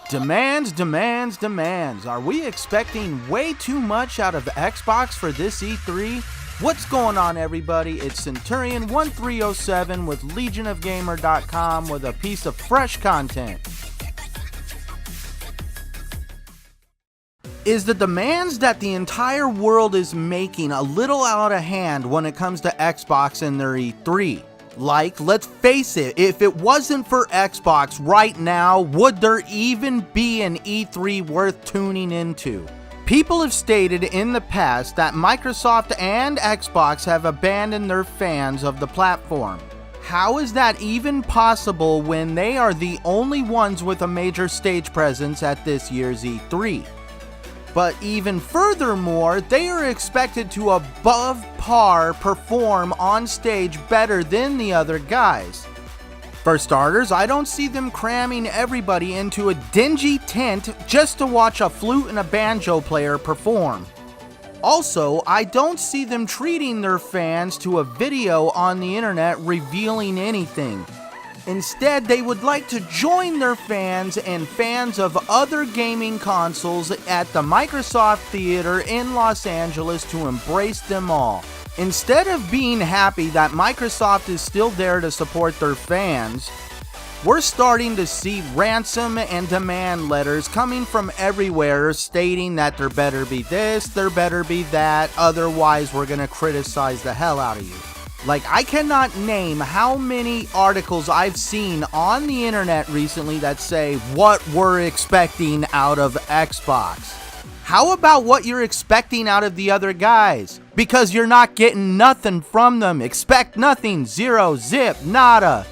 Demands, demands, demands. Are we expecting way too much out of Xbox for this E3? What's going on, everybody? It's Centurion1307 with legionofgamer.com with a piece of fresh content. Is the demands that the entire world is making a little out of hand when it comes to Xbox and their E3? Like, let's face it, if it wasn't for Xbox right now, would there even be an E3 worth tuning into? People have stated in the past that Microsoft and Xbox have abandoned their fans of the platform. How is that even possible when they are the only ones with a major stage presence at this year's E3? But even furthermore, they are expected to above par perform on stage better than the other guys. For starters, I don't see them cramming everybody into a dingy tent just to watch a flute and a banjo player perform. Also, I don't see them treating their fans to a video on the internet revealing anything. Instead, they would like to join their fans and fans of other gaming consoles at the Microsoft Theater in Los Angeles to embrace them all. Instead of being happy that Microsoft is still there to support their fans, we're starting to see ransom and demand letters coming from everywhere stating that there better be this, there better be that, otherwise we're gonna criticize the hell out of you. Like, I cannot name how many articles I've seen on the internet recently that say what we're expecting out of Xbox. How about what you're expecting out of the other guys? Because you're not getting nothing from them. Expect nothing. Zero. Zip. Nada.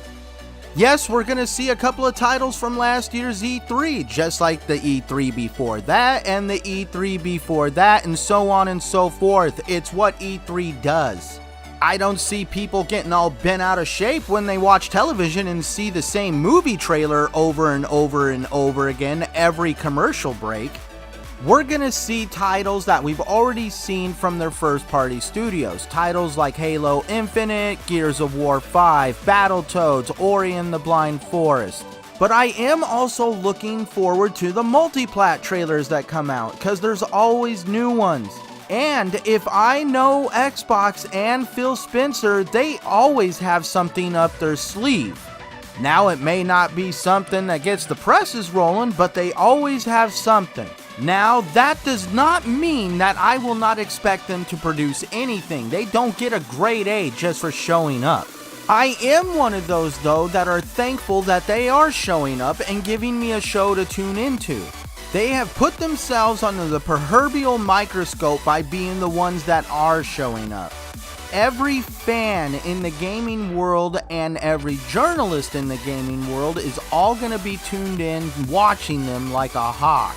Yes, we're going to see a couple of titles from last year's E3, just like the E3 before that and the E3 before that, and so on and so forth. It's what E3 does. I don't see people getting all bent out of shape when they watch television and see the same movie trailer over and over and over again every commercial break. We're gonna see titles that we've already seen from their first-party studios. Titles like Halo Infinite, Gears of War 5, Battletoads, Ori and the Blind Forest. But I am also looking forward to the multi-plat trailers that come out, because there's always new ones. And if I know Xbox and Phil Spencer, they always have something up their sleeve. Now, it may not be something that gets the presses rolling, but they always have something. Now, that does not mean that I will not expect them to produce anything. They don't get a grade A just for showing up. I am one of those, though, that are thankful that they are showing up and giving me a show to tune into. They have put themselves under the proverbial microscope by being the ones that are showing up. Every fan in the gaming world and every journalist in the gaming world is all going to be tuned in, watching them like a hawk.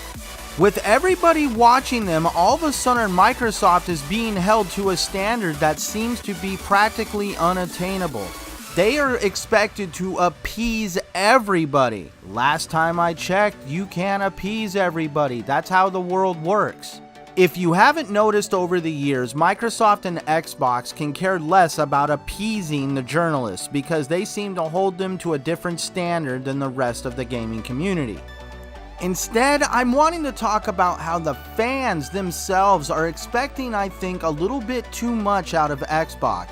With everybody watching them, all of a sudden Microsoft is being held to a standard that seems to be practically unattainable. They are expected to appease everybody. Last time I checked, you can't appease everybody. That's how the world works. If you haven't noticed over the years, Microsoft and Xbox can care less about appeasing the journalists because they seem to hold them to a different standard than the rest of the gaming community. Instead, I'm wanting to talk about how the fans themselves are expecting, I think, a little bit too much out of Xbox.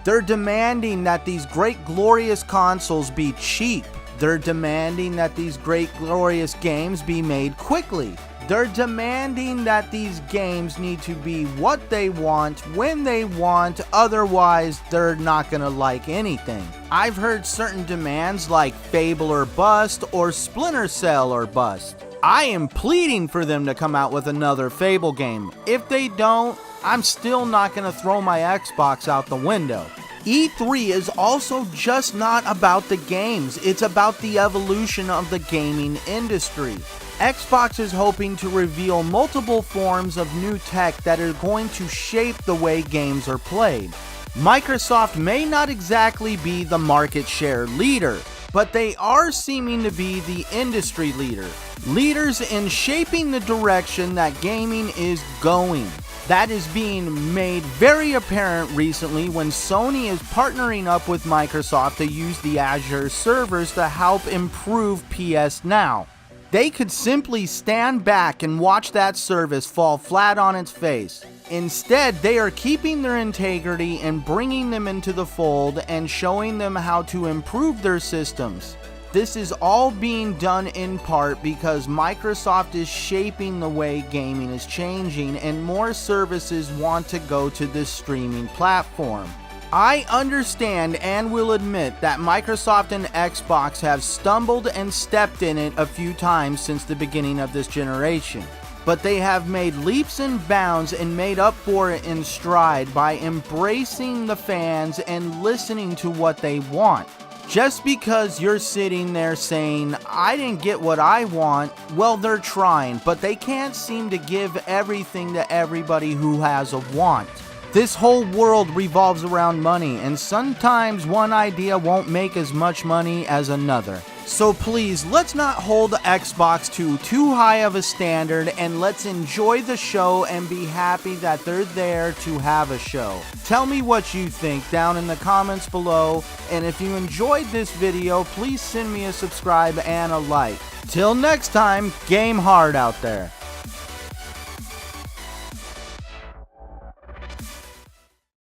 They're demanding that these great glorious consoles be cheap. They're demanding that these great glorious games be made quickly. They're demanding that these games need to be what they want, when they want, otherwise they're not gonna like anything. I've heard certain demands like Fable or bust or Splinter Cell or bust. I am pleading for them to come out with another Fable game. If they don't, I'm still not gonna throw my Xbox out the window. E3 is also just not about the games, it's about the evolution of the gaming industry. Xbox is hoping to reveal multiple forms of new tech that are going to shape the way games are played. Microsoft may not exactly be the market share leader, but they are seeming to be the industry leader. Leaders in shaping the direction that gaming is going. That is being made very apparent recently when Sony is partnering up with Microsoft to use the Azure servers to help improve PS Now. They could simply stand back and watch that service fall flat on its face. Instead, they are keeping their integrity and bringing them into the fold and showing them how to improve their systems. This is all being done in part because Microsoft is shaping the way gaming is changing and more services want to go to this streaming platform. I understand and will admit that Microsoft and Xbox have stumbled and stepped in it a few times since the beginning of this generation. But they have made leaps and bounds and made up for it in stride by embracing the fans and listening to what they want. Just because you're sitting there saying, I didn't get what I want, well, they're trying, but they can't seem to give everything to everybody who has a want. This whole world revolves around money, and sometimes one idea won't make as much money as another. So please, let's not hold Xbox to too high of a standard, and let's enjoy the show and be happy that they're there to have a show. Tell me what you think down in the comments below, and if you enjoyed this video, please send me a subscribe and a like. Till next time, game hard out there.